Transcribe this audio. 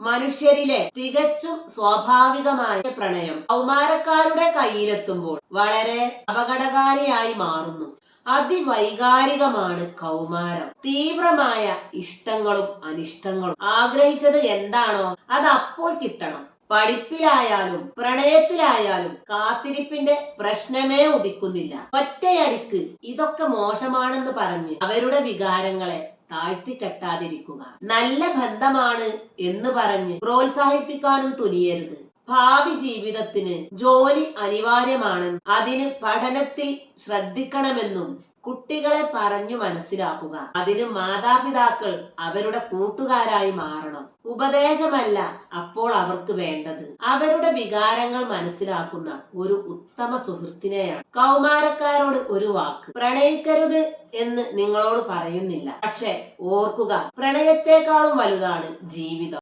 മനുഷ്യരിലെ തികച്ചും സ്വാഭാവികമായ പ്രണയം കൗമാരക്കാരുടെ കയ്യിലെത്തുമ്പോൾ വളരെ അപകടകാരിയായി മാറുന്നു. അതിവൈകാരികമാണ് കൗമാരം. തീവ്രമായ ഇഷ്ടങ്ങളും അനിഷ്ടങ്ങളും. ആഗ്രഹിച്ചത് എന്താണോ അത് അപ്പോൾ കിട്ടണം. പഠിപ്പിലായാലും പ്രണയത്തിലായാലും കാത്തിരിപ്പിന്റെ പ്രശ്നമേ ഉദിക്കുന്നില്ല. ഒറ്റയടിക്ക് ഇതൊക്കെ മോശമാണെന്ന് പറഞ്ഞ് അവരുടെ വികാരങ്ങളെ താഴ്ത്തിക്കെട്ടാതിരിക്കുക. നല്ല ബന്ധമാണ് എന്ന് പറഞ്ഞ് പ്രോത്സാഹിപ്പിക്കാനും തുനിയരുത്. ഭാവി ജീവിതത്തിന് ജോലി അനിവാര്യമാണെന്നും അതിന് പഠനത്തിൽ ശ്രദ്ധിക്കണമെന്നും കുട്ടികളെ പറഞ്ഞു മനസ്സിലാക്കുക. അതിന് മാതാപിതാക്കൾ അവരുടെ കൂട്ടുകാരായി മാറണം. ഉപദേശമല്ല അപ്പോൾ അവർക്ക് വേണ്ടത് അവരുടെ വികാരങ്ങൾ മനസ്സിലാക്കുന്ന ഒരു ഉത്തമ സുഹൃത്തിനെയാണ്. കൗമാരക്കാരോട് ഒരു വാക്ക്: പ്രണയിക്കരുത് എന്ന് നിങ്ങളോട് പറയുന്നില്ല. പക്ഷെ ഓർക്കുക, പ്രണയത്തെക്കാളും വലുതാണ് ജീവിതം.